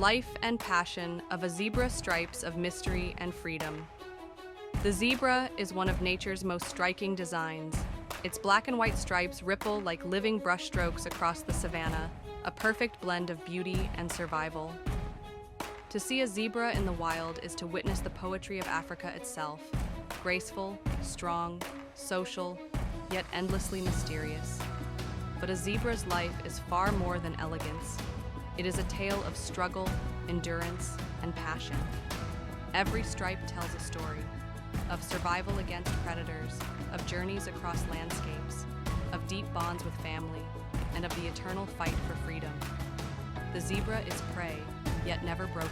life and passion of a zebra, stripes of mystery and freedom. The zebra is one of nature's most striking designs. Its black and white stripes ripple like living brushstrokes across the savannah, a perfect blend of beauty and survival. To see a zebra in the wild is to witness the poetry of Africa itself, graceful, strong, social, yet endlessly mysterious. But a zebra's life is far more than elegance. It is a tale of struggle, endurance, and passion. Every stripe tells a story of survival against predators, of journeys across landscapes, of deep bonds with family, and of the eternal fight for freedom. The zebra is prey, yet never broken,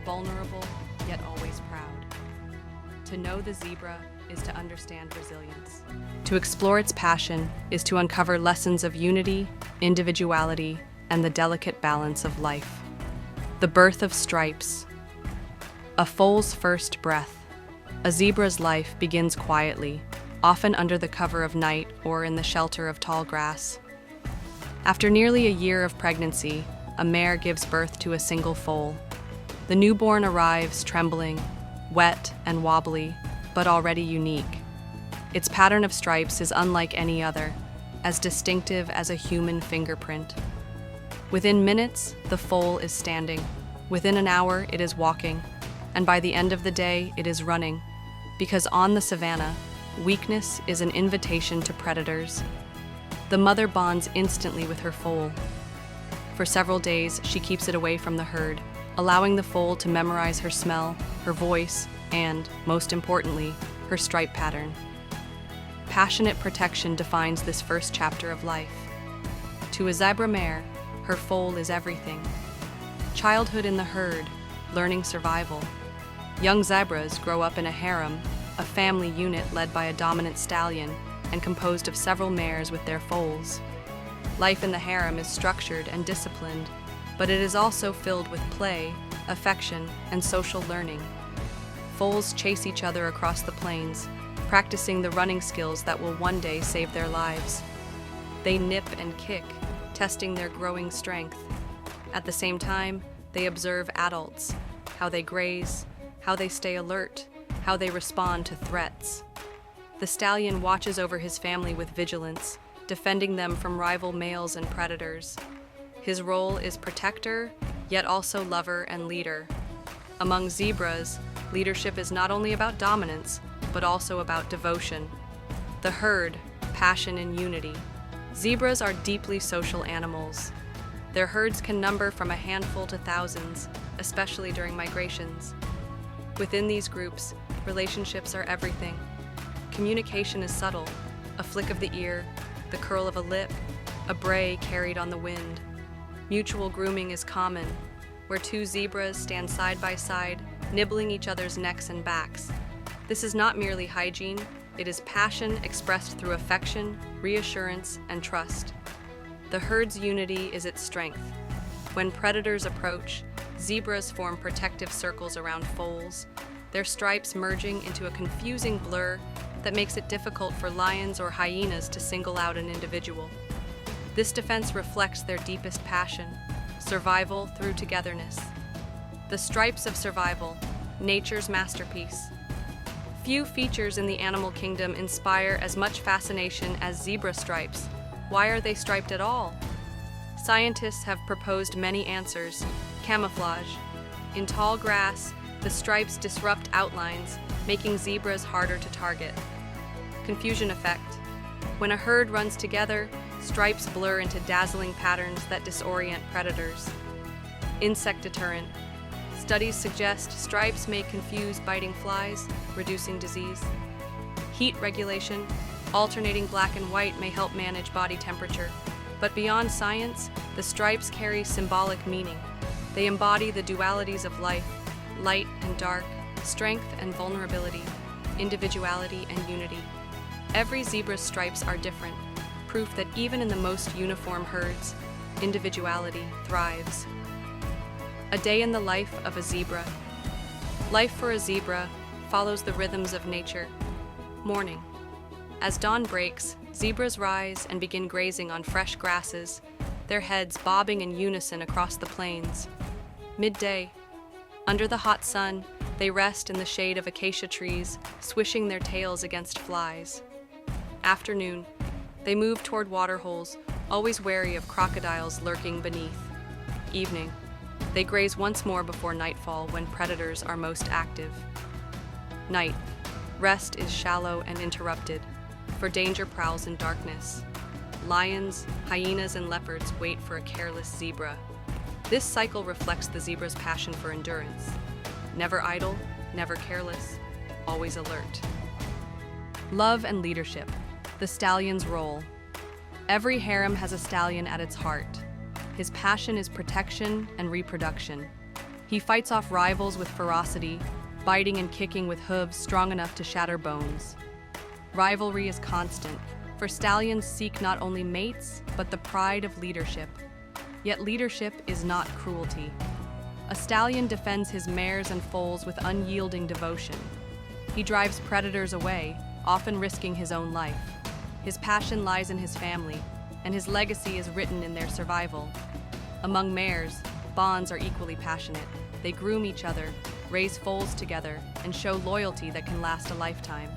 vulnerable, yet always proud. To know the zebra is to understand resilience. To explore its passion is to uncover lessons of unity, individuality, and the delicate balance of life. The birth of stripes. A foal's first breath. A zebra's life begins quietly, often under the cover of night or in the shelter of tall grass. After nearly a year of pregnancy, a mare gives birth to a single foal. The newborn arrives trembling, wet and wobbly, but already unique. Its pattern of stripes is unlike any other, as distinctive as a human fingerprint. Within minutes, the foal is standing. Within an hour, it is walking. And by the end of the day, it is running. Because on the savannah, weakness is an invitation to predators. The mother bonds instantly with her foal. For several days, she keeps it away from the herd, allowing the foal to memorize her smell, her voice, and, most importantly, her stripe pattern. Passionate protection defines this first chapter of life. To a zebra mare, her foal is everything. Childhood in the herd, learning survival. Young zebras grow up in a harem, a family unit led by a dominant stallion and composed of several mares with their foals. Life in the harem is structured and disciplined, but it is also filled with play, affection, and social learning. Foals chase each other across the plains, practicing the running skills that will one day save their lives. They nip and kick, testing their growing strength. At the same time, they observe adults, how they graze, how they stay alert, how they respond to threats. The stallion watches over his family with vigilance, defending them from rival males and predators. His role is protector, yet also lover and leader. Among zebras, leadership is not only about dominance, but also about devotion. The herd, passion and unity. Zebras are deeply social animals. Their herds can number from a handful to thousands, especially during migrations. Within these groups, relationships are everything. Communication is subtle, a flick of the ear, the curl of a lip, a bray carried on the wind. Mutual grooming is common, where two zebras stand side by side, nibbling each other's necks and backs. This is not merely hygiene, it is passion expressed through affection, reassurance, and trust. The herd's unity is its strength. When predators approach, zebras form protective circles around foals, their stripes merging into a confusing blur that makes it difficult for lions or hyenas to single out an individual. This defense reflects their deepest passion, survival through togetherness. The stripes of survival, nature's masterpiece. Few features in the animal kingdom inspire as much fascination as zebra stripes. Why are they striped at all? Scientists have proposed many answers. Camouflage. In tall grass, the stripes disrupt outlines, making zebras harder to target. Confusion effect. When a herd runs together, stripes blur into dazzling patterns that disorient predators. Insect deterrent. Studies suggest stripes may confuse biting flies, reducing disease. Heat regulation. Alternating black and white may help manage body temperature. But beyond science, the stripes carry symbolic meaning. They embody the dualities of life, light and dark, strength and vulnerability, individuality and unity. Every zebra's stripes are different, proof that even in the most uniform herds, individuality thrives. A day in the life of a zebra. Life for a zebra follows the rhythms of nature. Morning. As dawn breaks, zebras rise and begin grazing on fresh grasses, their heads bobbing in unison across the plains. Midday. Under the hot sun, they rest in the shade of acacia trees, swishing their tails against flies. Afternoon. They move toward waterholes, always wary of crocodiles lurking beneath. Evening. They graze once more before nightfall when predators are most active. Night. Rest is shallow and interrupted, for danger prowls in darkness. Lions, hyenas, and leopards wait for a careless zebra. This cycle reflects the zebra's passion for endurance. Never idle, never careless, always alert. Love and leadership. The stallion's role. Every harem has a stallion at its heart. His passion is protection and reproduction. He fights off rivals with ferocity, biting and kicking with hooves strong enough to shatter bones. Rivalry is constant, for stallions seek not only mates, but the pride of leadership. Yet leadership is not cruelty. A stallion defends his mares and foals with unyielding devotion. He drives predators away, often risking his own life. His passion lies in his family, and his legacy is written in their survival. Among mares, bonds are equally passionate. They groom each other, raise foals together, and show loyalty that can last a lifetime.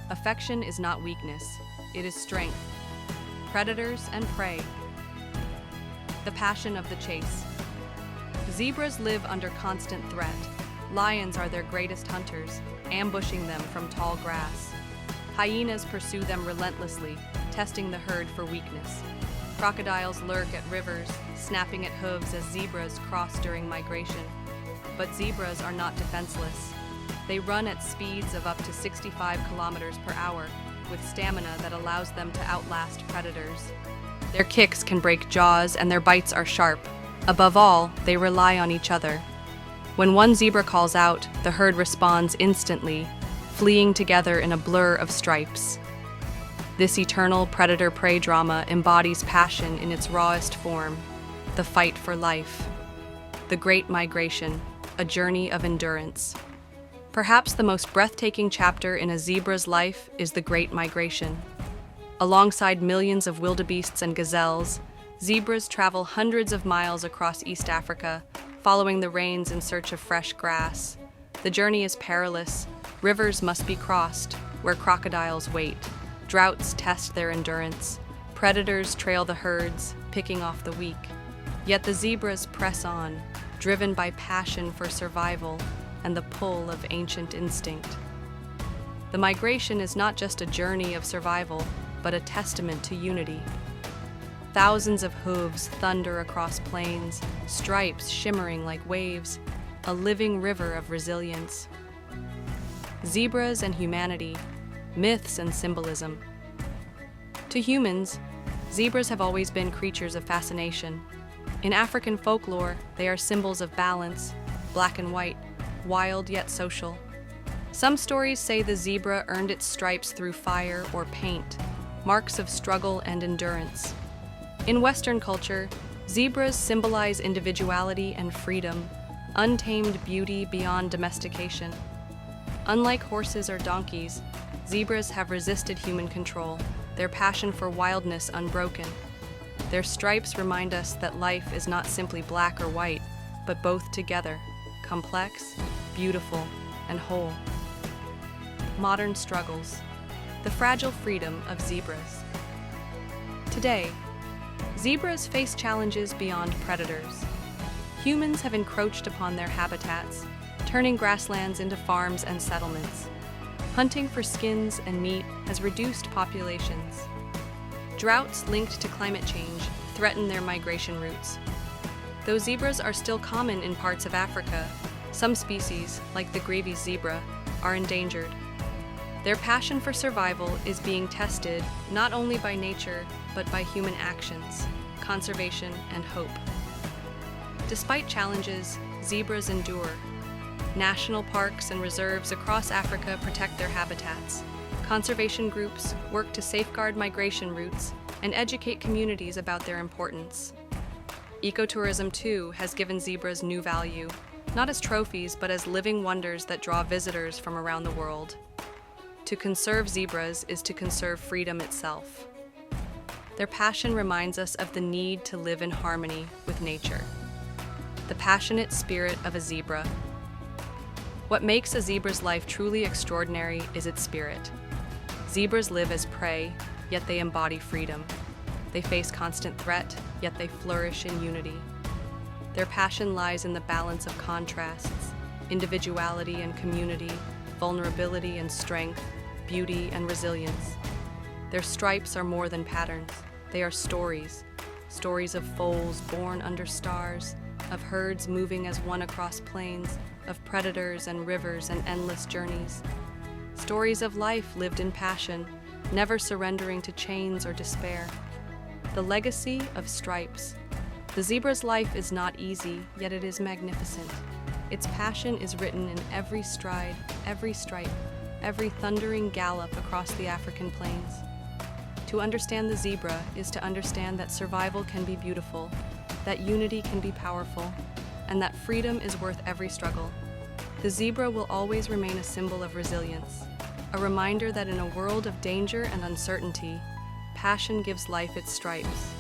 Affection is not weakness, it is strength. Predators and prey. The passion of the chase. Zebras live under constant threat. Lions are their greatest hunters, ambushing them from tall grass. Hyenas pursue them relentlessly, testing the herd for weakness. Crocodiles lurk at rivers, snapping at hooves as zebras cross during migration. But zebras are not defenseless. They run at speeds of up to 65 kilometers per hour, with stamina that allows them to outlast predators. Their kicks can break jaws and their bites are sharp. Above all, they rely on each other. When one zebra calls out, the herd responds instantly, fleeing together in a blur of stripes. This eternal predator-prey drama embodies passion in its rawest form, the fight for life. The Great Migration, a journey of endurance. Perhaps the most breathtaking chapter in a zebra's life is the Great Migration. Alongside millions of wildebeests and gazelles, zebras travel hundreds of miles across East Africa, following the rains in search of fresh grass. The journey is perilous. Rivers must be crossed, where crocodiles wait. Droughts test their endurance. Predators trail the herds, picking off the weak. Yet the zebras press on, driven by passion for survival and the pull of ancient instinct. The migration is not just a journey of survival, but a testament to unity. Thousands of hooves thunder across plains, stripes shimmering like waves, a living river of resilience. Zebras and humanity, myths and symbolism. To humans, zebras have always been creatures of fascination. In African folklore, they are symbols of balance, black and white, wild yet social. Some stories say the zebra earned its stripes through fire or paint, marks of struggle and endurance. In Western culture, zebras symbolize individuality and freedom, untamed beauty beyond domestication. Unlike horses or donkeys, zebras have resisted human control, their passion for wildness unbroken. Their stripes remind us that life is not simply black or white, but both together, complex, beautiful, and whole. Modern struggles. The fragile freedom of zebras. Today, zebras face challenges beyond predators. Humans have encroached upon their habitats, turning grasslands into farms and settlements. Hunting for skins and meat has reduced populations. Droughts linked to climate change threaten their migration routes. Though zebras are still common in parts of Africa, some species, like the Grazing zebra, are endangered. Their passion for survival is being tested not only by nature, but by human actions, conservation, and hope. Despite challenges, zebras endure. National parks and reserves across Africa protect their habitats. Conservation groups work to safeguard migration routes and educate communities about their importance. Ecotourism, too, has given zebras new value, not as trophies, but as living wonders that draw visitors from around the world. To conserve zebras is to conserve freedom itself. Their passion reminds us of the need to live in harmony with nature. the passionate spirit of a zebra. What makes a zebra's life truly extraordinary is its spirit. Zebras live as prey, yet they embody freedom. They face constant threat, yet they flourish in unity. Their passion lies in the balance of contrasts, individuality and community, vulnerability and strength, beauty and resilience. Their stripes are more than patterns. They are stories. Stories of foals born under stars, of herds moving as one across plains, of predators and rivers and endless journeys. Stories of life lived in passion, never surrendering to chains or despair. The legacy of stripes. The zebra's life is not easy, yet it is magnificent. Its passion is written in every stride, every stripe, every thundering gallop across the African plains. To understand the zebra is to understand that survival can be beautiful, that unity can be powerful, and that freedom is worth every struggle. The zebra will always remain a symbol of resilience, a reminder that in a world of danger and uncertainty, passion gives life its stripes.